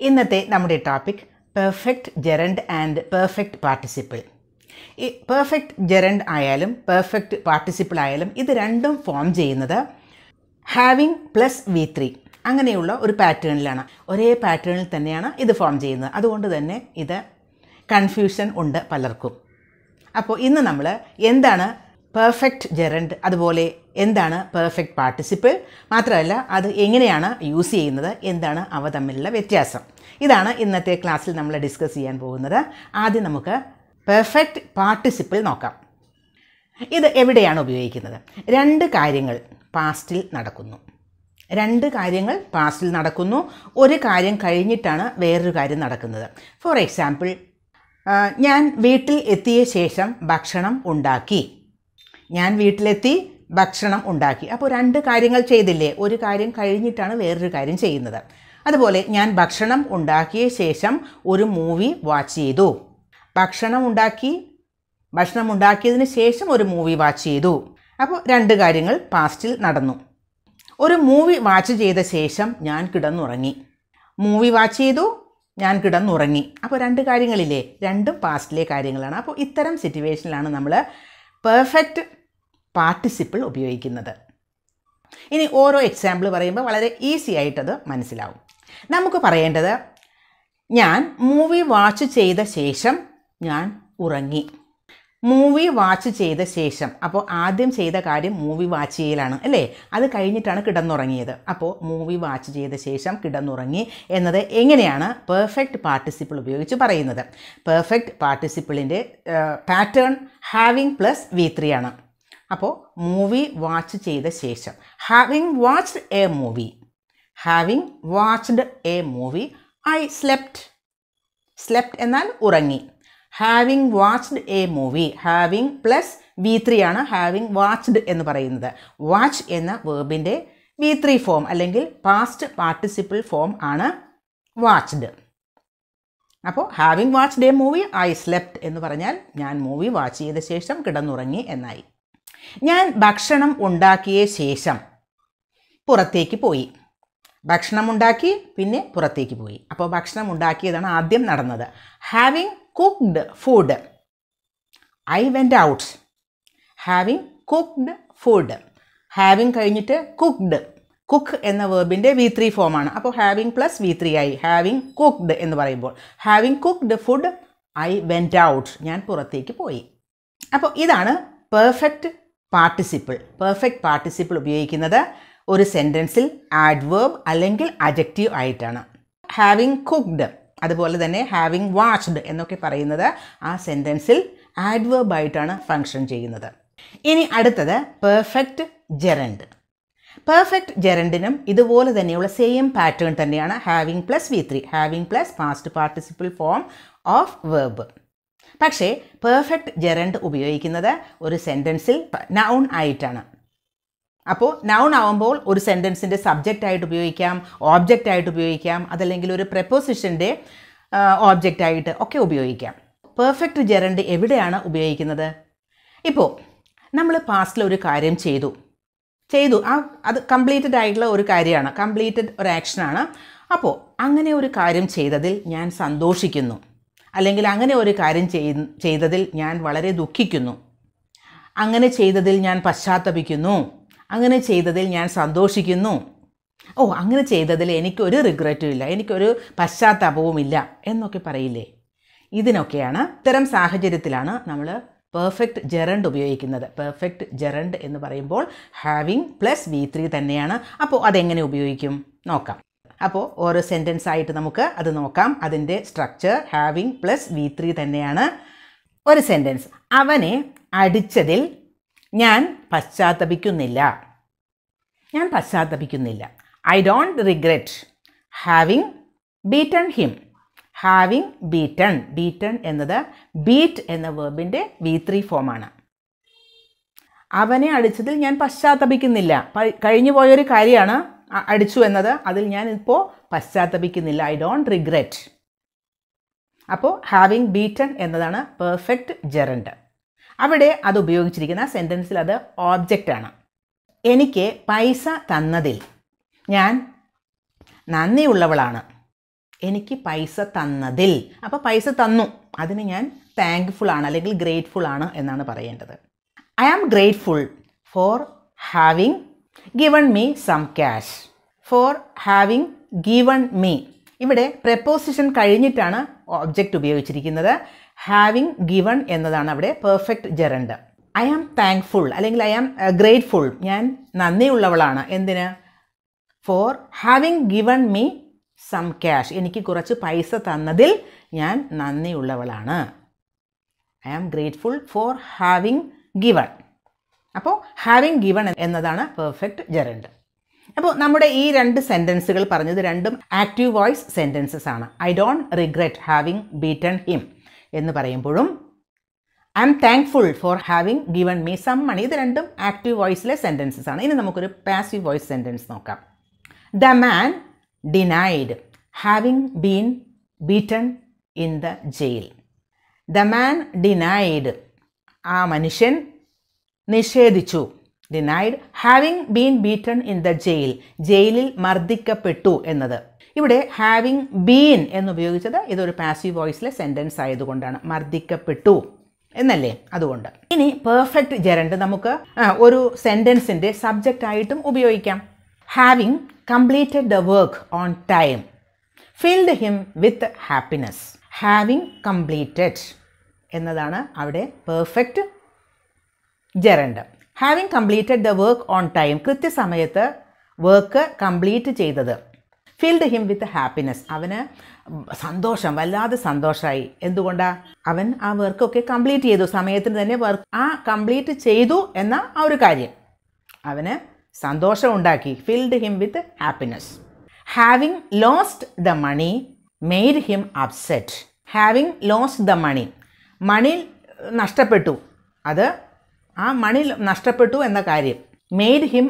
ഇന്നത്തെ നമ്മുടെ topic perfect gerund and perfect participle. ഈ പെർഫെക്റ്റ് ജെറണ്ട് ആയാലും പെർഫെക്റ്റ് പാർട്ടിസിപ്പിൾ ആയാലും ഇത് രണ്ടും ഫോം ചെയ്യുന്നത് ഹാവിങ് പ്ലസ് V3 അങ്ങനെയുള്ള ഒരു പാറ്റേണിലാണ്. ഒരേ പാറ്റേണിൽ തന്നെയാണ് ഇത് ഫോം ചെയ്യുന്നത്. അതുകൊണ്ട് തന്നെ ഇത് കൺഫ്യൂഷൻ ഉണ്ട് പലർക്കും. അപ്പോൾ ഇന്ന് നമ്മൾ എന്താണ് പെർഫെക്റ്റ് ജെറണ്ട്, അതുപോലെ എന്താണ് പെർഫെക്റ്റ് പാർട്ടിസിപ്പിൾ, മാത്രമല്ല അത് എങ്ങനെയാണ് യൂസ് ചെയ്യുന്നത്, എന്താണ് അവ തമ്മിലുള്ള വ്യത്യാസം, ഇതാണ് ഇന്നത്തെ ക്ലാസ്സിൽ നമ്മൾ ഡിസ്കസ് ചെയ്യാൻ പോകുന്നത്. ആദ്യം നമുക്ക് പെർഫെക്റ്റ് പാർട്ടിസിപ്പിൾ നോക്കാം. ഇത് എവിടെയാണ് ഉപയോഗിക്കുന്നത്? രണ്ട് കാര്യങ്ങൾ പാസ്റ്റിൽ നടക്കുന്നു. ഒരു കാര്യം കഴിഞ്ഞിട്ടാണ് വേറൊരു കാര്യം നടക്കുന്നത്. ഫോർ എക്സാമ്പിൾ, ഞാൻ വീട്ടിൽ എത്തിയ ശേഷം ഭക്ഷണം ഉണ്ടാക്കി. അപ്പോൾ രണ്ട് കാര്യങ്ങൾ ചെയ്തില്ലേ? ഒരു കാര്യം കഴിഞ്ഞിട്ടാണ് വേറൊരു കാര്യം ചെയ്യുന്നത്. അതുപോലെ ഞാൻ ഭക്ഷണം ഉണ്ടാക്കിയ ശേഷം ഒരു മൂവി വാച്ച് ചെയ്തു. ഭക്ഷണം ഉണ്ടാക്കിയതിന് ശേഷം ഒരു മൂവി വാച്ച് ചെയ്തു. അപ്പോൾ രണ്ട് കാര്യങ്ങൾ പാസ്റ്റിൽ നടന്നു. ഒരു മൂവി വാച്ച് ചെയ്ത ശേഷം ഞാൻ കിടന്നുറങ്ങി. മൂവി വാച്ച് ചെയ്തു, ഞാൻ കിടന്നുറങ്ങി. അപ്പോൾ രണ്ട് കാര്യങ്ങളില്ലേ? രണ്ടും പാസ്റ്റിലെ കാര്യങ്ങളാണ്. അപ്പോൾ ഇത്തരം സിറ്റുവേഷനിലാണ് നമ്മൾ പെർഫെക്റ്റ് പാർട്ടിസിപ്പിൾ ഉപയോഗിക്കുന്നത്. ഇനി ഓരോ എക്സാമ്പിൾ പറയുമ്പോൾ വളരെ ഈസി ആയിട്ടത് മനസ്സിലാവും. നമുക്ക് പറയേണ്ടത്, ഞാൻ മൂവി വാച്ച് ചെയ്ത ശേഷം ഞാൻ ഉറങ്ങി. മൂവി വാച്ച് ചെയ്ത ശേഷം, അപ്പോൾ ആദ്യം ചെയ്ത കാര്യം മൂവി വാച്ച് ചെയ്യലാണ് അല്ലേ? അത് കഴിഞ്ഞിട്ടാണ് കിടന്നുറങ്ങിയത്. അപ്പോൾ മൂവി വാച്ച് ചെയ്ത ശേഷം കിടന്നുറങ്ങി എന്നത് എങ്ങനെയാണ് പെർഫെക്റ്റ് പാർട്ടിസിപ്പിൾ ഉപയോഗിച്ച് പറയുന്നത്? പെർഫെക്റ്റ് പാർട്ടിസിപ്പിളിൻ്റെ പാറ്റേൺ ഹാവിങ് പ്ലസ് V3 ആണ്. അപ്പോൾ മൂവി വാച്ച് ചെയ്ത ശേഷം, having watched a movie, I slept എന്നാൽ ഉറങ്ങി. Having watched a movie, having plus V3 ആണ് ഹാവിങ് വാച്ച്ഡ് എന്ന് പറയുന്നത്. വാച്ച് എന്ന വേർബിൻ്റെ V3 ഫോം അല്ലെങ്കിൽ പാസ്റ്റ് പാർട്ടിസിപ്പിൾ ഫോം ആണ് വാച്ച്ഡ്. അപ്പോൾ having watched a movie, I slept എന്ന് പറഞ്ഞാൽ ഞാൻ മൂവി വാച്ച് ചെയ്ത ശേഷം കിടന്നുറങ്ങി എന്നായി. ഞാൻ ഭക്ഷണം ഉണ്ടാക്കിയ ശേഷം പുറത്തേക്ക് പോയി. ഭക്ഷണം ഉണ്ടാക്കി പിന്നെ പുറത്തേക്ക് പോയി. അപ്പോൾ ഭക്ഷണം ഉണ്ടാക്കിയതാണ് ആദ്യം നടന്നത്. Having cooked food, I vent out. Having cooked food, having കഴിഞ്ഞിട്ട് കുക്ക് എന്ന വേർബിൻ്റെ V3 ഫോമാണ്. അപ്പോൾ ഹാവിങ് പ്ലസ് V3 ആയി. ഹാവിങ് കുക്ക്ഡ് എന്ന് പറയുമ്പോൾ having cooked food, I vent out, ഞാൻ പുറത്തേക്ക് പോയി. അപ്പോൾ ഇതാണ് പെർഫെക്റ്റ് പാർട്ടിസിപ്പിൾ ഉപയോഗിക്കുന്നത് ഒരു സെൻറ്റൻസിൽ ആഡ്വേർബ് അല്ലെങ്കിൽ അഡ്ജക്റ്റീവ് ആയിട്ടാണ്. ഹാവിങ് കുക്ക്ഡ്, അതുപോലെ തന്നെ ഹാവിങ് വാച്ച്ഡ് എന്നൊക്കെ പറയുന്നത് ആ സെൻറ്റൻസിൽ ആഡ്വേർബ് ആയിട്ടാണ് ഫങ്ഷൻ ചെയ്യുന്നത്. ഇനി അടുത്തത് പെർഫെക്റ്റ് ജെറണ്ട്. പെർഫെക്റ്റ് ജെറണ്ടിനും ഇതുപോലെ തന്നെയുള്ള സെയിം പാറ്റേൺ തന്നെയാണ്. Having plus V3, having plus past participle form of verb. പക്ഷേ പെർഫെക്റ്റ് ജെറണ്ട് ഉപയോഗിക്കുന്നത് ഒരു സെൻറ്റൻസിൽ നൗൺ ആയിട്ടാണ്. അപ്പോൾ നൗൺ ആവുമ്പോൾ ഒരു സെൻറ്റൻസിൻ്റെ സബ്ജക്റ്റ് ആയിട്ട് ഉപയോഗിക്കാം, ഓബ്ജക്റ്റ് ആയിട്ട് ഉപയോഗിക്കാം, അതല്ലെങ്കിൽ ഒരു പ്രപ്പോസിഷൻ്റെ ഓബ്ജക്റ്റ് ആയിട്ട് ഒക്കെ ഉപയോഗിക്കാം. പെർഫെക്റ്റ് ജെറണ്ട് എവിടെയാണ് ഉപയോഗിക്കുന്നത്? ഇപ്പോൾ നമ്മൾ പാസ്റ്റിൽ ഒരു കാര്യം ചെയ്തു, അത് കംപ്ലീറ്റഡ് ആയിട്ടുള്ള ഒരു കാര്യമാണ്, കംപ്ലീറ്റഡ് ഒരു ആക്ഷനാണ്. അപ്പോൾ അങ്ങനെ ഒരു കാര്യം ചെയ്തതിൽ ഞാൻ സന്തോഷിക്കുന്നു, അല്ലെങ്കിൽ അങ്ങനെ ഒരു കാര്യം ചെയ്തതിൽ ഞാൻ വളരെ ദുഃഖിക്കുന്നു, അങ്ങനെ ചെയ്തതിൽ ഞാൻ പശ്ചാത്തപിക്കുന്നു, അങ്ങനെ ചെയ്തതിൽ ഞാൻ സന്തോഷിക്കുന്നു, അങ്ങനെ ചെയ്തതിൽ എനിക്കൊരു റിഗ്രറ്റും ഇല്ല, എനിക്കൊരു പശ്ചാത്താപവുമില്ല എന്നൊക്കെ പറയില്ലേ? ഇതിനൊക്കെയാണ്, ഇത്തരം സാഹചര്യത്തിലാണ് നമ്മൾ പെർഫെക്റ്റ് ജെറണ്ട് ഉപയോഗിക്കുന്നത്. പെർഫെക്റ്റ് ജെറണ്ട് എന്ന് പറയുമ്പോൾ ഹാവിങ് പ്ലസ് V3 തന്നെയാണ്. അപ്പോൾ അതെങ്ങനെ ഉപയോഗിക്കും നോക്കാം. അപ്പോൾ ഓരോ സെൻറ്റൻസ് ആയിട്ട് നമുക്ക് അത് നോക്കാം. അതിൻ്റെ സ്ട്രക്ചർ ഹാവിങ് പ്ലസ് V3 തന്നെയാണ്. ഒരു സെൻറ്റൻസ്, അവനെ അടിച്ചതിൽ ഞാൻ പശ്ചാത്തപിക്കുന്നില്ല. I don't regret having beaten him. Having beaten എന്നത് ബീറ്റ് എന്ന വേർബിൻ്റെ V3 ഫോമാണ്. അവനെ അടിച്ചതിൽ ഞാൻ പശ്ചാത്തപിക്കുന്നില്ല. കഴിഞ്ഞു പോയൊരു കാര്യമാണ് അടിച്ചു എന്നത്, അതിൽ ഞാൻ ഇപ്പോൾ പശ്ചാത്തപിക്കുന്നില്ല. I don't regret. അപ്പോൾ ഹാവിങ് ബീറ്റൺ എന്നതാണ് പെർഫെക്റ്റ് ജെറണ്ട്. അവിടെ അത് ഉപയോഗിച്ചിരിക്കുന്ന സെൻറ്റൻസിൽ അത് ഓബ്ജക്റ്റാണ്. എനിക്ക് പൈസ തന്നതിൽ ഞാൻ നന്ദിയുള്ളവളാണ്. എനിക്ക് പൈസ തന്നതിൽ. അപ്പോൾ പൈസ തന്നു, അതിന് ഞാൻ താങ്ക്ഫുൾ ആണ് അല്ലെങ്കിൽ ഗ്രേറ്റ്ഫുൾ ആണ് എന്നാണ് പറയേണ്ടത്. I am grateful for having given me some cash. For having given me, ഇവിടെ പ്രപ്പോസിഷൻ കഴിഞ്ഞിട്ടാണ് ഒബ്ജക്റ്റ് ഉപയോഗിച്ചിരിക്കുന്നത്. ഹാവിങ് ഗിവൺ എന്നതാണ് അവിടെ perfect gerund. I am thankful അല്ലെങ്കിൽ ഐ ആം ഗ്രേറ്റ്ഫുൾ, ഞാൻ നന്ദിയുള്ളവളാണ്. എന്തിന്? For having given me some cash, എനിക്ക് കുറച്ച് പൈസ തന്നതിൽ ഞാൻ നന്ദിയുള്ളവളാണ്. I am grateful for having given. അപ്പോൾ ഹാവിങ് ഗിവൺ എന്നതാണ് പെർഫെക്റ്റ് ജെറണ്ട്. അപ്പോൾ നമ്മുടെ ഈ രണ്ട് സെൻറ്റൻസുകൾ പറഞ്ഞത് രണ്ടും ആക്റ്റീവ് വോയിസ് സെൻറ്റൻസസ് ആണ്. I don't regret having beaten him എന്ന് പറയുമ്പോഴും I am thankful for having given me some money, ഇത് രണ്ടും ആക്റ്റീവ് വോയിസിലെ സെൻറ്റൻസസ് ആണ്. ഇനി നമുക്കൊരു പാസീവ് വോയിസ് സെൻറ്റൻസ് നോക്കാം. The man denied having been beaten in the jail. The man denied, ആ മനുഷ്യൻ നിഷേധിച്ചു. Denied having been beaten in the jail, ജയിലിൽ മർദ്ദിക്കപ്പെട്ടു എന്നത്. ഇവിടെ ഹാവിങ് ബീൻ എന്നുപയോഗിച്ചത് ഇതൊരു പാസീവ് വോയിസിലെ സെൻറ്റൻസ് ആയതുകൊണ്ടാണ്. മർദ്ദിക്കപ്പെട്ടു എന്നല്ലേ, അതുകൊണ്ട്. ഇനി പെർഫെക്റ്റ് ജെറണ്ട് നമുക്ക് ഒരു സെൻറ്റൻസിൻ്റെ സബ്ജക്റ്റ് ആയിട്ടും ഉപയോഗിക്കാം. Having completed the work on time filled him with happiness. Having completed എന്നതാണ് അവിടെ perfect gerund. Having completed the work on time, കൃത്യസമയത്ത് വർക്ക് കംപ്ലീറ്റ് ചെയ്തത്. ഫിൽഡ് ഹിം വിത്ത് ഹാപ്പിനെസ്, അവന് സന്തോഷം, വല്ലാതെ സന്തോഷമായി. എന്തുകൊണ്ടാണ്? അവൻ ആ വർക്കൊക്കെ കംപ്ലീറ്റ് ചെയ്തു, സമയത്തിന് തന്നെ വർക്ക് കംപ്ലീറ്റ് ചെയ്തു എന്ന ആ ഒരു കാര്യം അവന് സന്തോഷം ഉണ്ടാക്കി. Filled him with happiness. Having lost the money made him upset. Having lost the money, money നഷ്ടപ്പെട്ടു, അത് ആ മണി നഷ്ടപ്പെട്ടു എന്ന കാര്യം മെയ്ഡ് ഹിം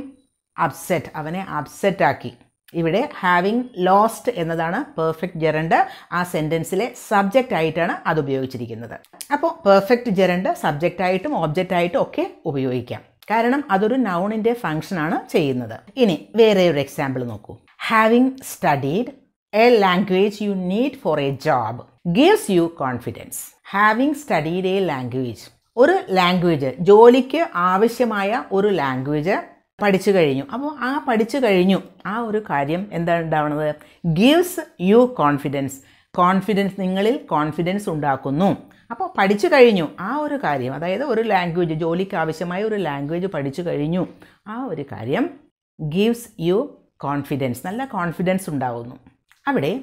അപ്സെറ്റ്, അവനെ അപ്സെറ്റ് ആക്കി. ഇവിടെ ഹാവിങ് ലോസ്റ്റ് എന്നതാണ് പെർഫെക്റ്റ് ജെറണ്ട്. ആ സെൻറ്റൻസിലെ സബ്ജക്റ്റ് ആയിട്ടാണ് അത് ഉപയോഗിച്ചിരിക്കുന്നത്. അപ്പോൾ പെർഫെക്റ്റ് ജെറണ്ട് സബ്ജക്റ്റായിട്ടും ഓബ്ജക്റ്റായിട്ടും ഒക്കെ ഉപയോഗിക്കാം, കാരണം അതൊരു നൗണിൻ്റെ ഫങ്ഷനാണ് ചെയ്യുന്നത്. ഇനി വേറെ ഒരു എക്സാമ്പിൾ നോക്കൂ. Having studied A language you need for A job gives you confidence. Having studied A language, ഒരു ലാംഗ്വേജ്, ജോലിക്ക് ആവശ്യമായ ഒരു ലാംഗ്വേജ് പഠിച്ചു കഴിഞ്ഞു. അപ്പോൾ ആ പഠിച്ചു കഴിഞ്ഞു ആ ഒരു കാര്യം എന്താണ് ഉണ്ടാവുന്നത്? Gives you confidence. കോൺഫിഡൻസ്, നിങ്ങളിൽ കോൺഫിഡൻസ് ഉണ്ടാക്കുന്നു. അപ്പോൾ പഠിച്ചു കഴിഞ്ഞു ആ ഒരു കാര്യം, അതായത് ഒരു ലാംഗ്വേജ്, ജോലിക്ക് ആവശ്യമായ ഒരു ലാംഗ്വേജ് പഠിച്ചു കഴിഞ്ഞു, ആ ഒരു കാര്യം ഗിവ്സ് യു കോൺഫിഡൻസ്, നല്ല കോൺഫിഡൻസ് ഉണ്ടാവുന്നു. അവിടെ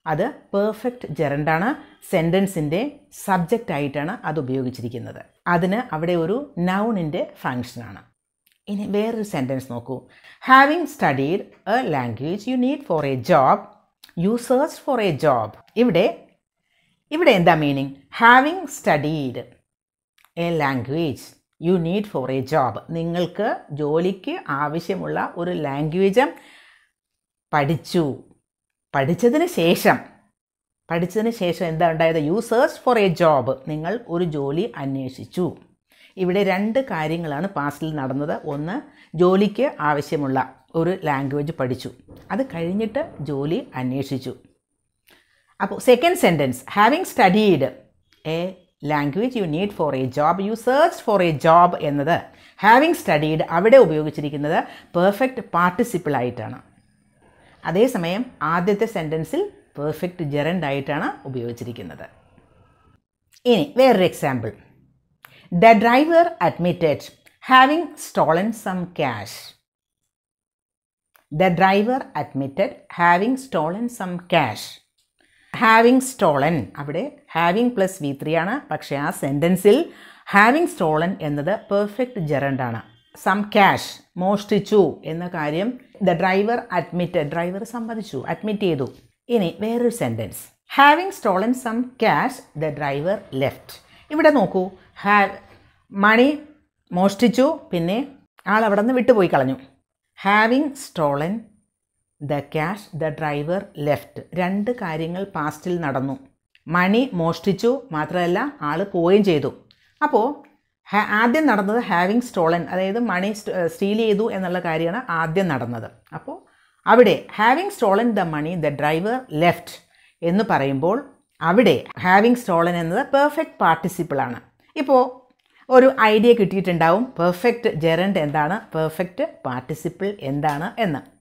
അത് പെർഫെക്റ്റ് ജെറണ്ടാണ്. സെൻറ്റൻസിൻ്റെ സബ്ജക്റ്റായിട്ടാണ് അത് ഉപയോഗിച്ചിരിക്കുന്നത്. അതിന് അവിടെ ഒരു നൗണിൻ്റെ ഫങ്ഷനാണ്. ഇനി വേറൊരു സെൻറ്റൻസ് നോക്കൂ. Having studied A language you need for A job you search for A job. ഇവിടെ എന്താ meaning? Having studied A language you need for A job, നിങ്ങൾക്ക് ജോലിക്ക് ആവശ്യമുള്ള ഒരു ലാംഗ്വേജ് പഠിച്ചതിന് ശേഷം എന്താ ഉണ്ടായത്? You search for A job, നിങ്ങൾ ഒരു ജോലി അന്വേഷിച്ചു. ഇവിടെ രണ്ട് കാര്യങ്ങളാണ് പാസ്റ്റിൽ നടന്നത്. ഒന്ന്, ജോലിക്ക് ആവശ്യമുള്ള ഒരു ലാംഗ്വേജ് പഠിച്ചു, അത് കഴിഞ്ഞിട്ട് ജോലി അന്വേഷിച്ചു. അപ്പോൾ second sentence, having studied A language you need for A job you search for A job എന്നത് ഹാവിങ് സ്റ്റഡീഡ് അവിടെ ഉപയോഗിച്ചിരിക്കുന്നത് പെർഫെക്റ്റ് പാർട്ടിസിപ്പിൾ ആയിട്ടാണ്. അതേസമയം ആദ്യത്തെ സെൻറ്റൻസിൽ പെർഫെക്റ്റ് ജെറണ്ട് ആയിട്ടാണ് ഉപയോഗിച്ചിരിക്കുന്നത്. ഇനി വേറൊരു example. The driver admitted having stolen some cash. The driver admitted having stolen some cash. Having stolen, അവിടെ ഹാവിങ് പ്ലസ് V3 ആണ്, പക്ഷേ ആ സെൻറ്റൻസിൽ ഹാവിങ് സ്റ്റോളൻ എന്നത് പെർഫെക്റ്റ് ജെറണ്ടാണ്. സം ക്യാഷ്, മോഷ്ടിച്ചു എന്ന കാര്യം ദ ഡ്രൈവർ അഡ്മിറ്റഡ്, ഡ്രൈവർ സമ്മതിച്ചു, അഡ്മിറ്റ് ചെയ്തു. ഇനി വേറൊരു sentence, having stolen some cash the driver left. ഇവിടെ നോക്കൂ, മണി മോഷ്ടിച്ചു, പിന്നെ ആൾ അവിടെ നിന്ന് വിട്ടുപോയി കളഞ്ഞു. Having stolen the cash the driver left, രണ്ട് കാര്യങ്ങൾ പാസ്റ്റിൽ നടന്നു. മണി മോഷ്ടിച്ചു, മാത്രമല്ല ആൾ പോവുകയും ചെയ്തു. അപ്പോൾ ആദ്യം നടന്നത് ഹാവിങ് സ്റ്റോളൻ, അതായത് മണി സ്റ്റീൽ ചെയ്തു എന്നുള്ള കാര്യമാണ് ആദ്യം നടന്നത്. അപ്പോൾ അവിടെ having stolen the money the driver left എന്ന് പറയുമ്പോൾ അവിടെ ഹാവിങ് സ്റ്റോളൻ എന്നത് പെർഫെക്റ്റ് പാർട്ടിസിപ്പിൾ ആണ്. ഇപ്പോൾ ഒരു ഐഡിയ കിട്ടിയിട്ടുണ്ടാവും പെർഫെക്റ്റ് ജെറണ്ട് എന്താണ്, പെർഫെക്റ്റ് പാർട്ടിസിപ്പിൾ എന്താണ് എന്ന്.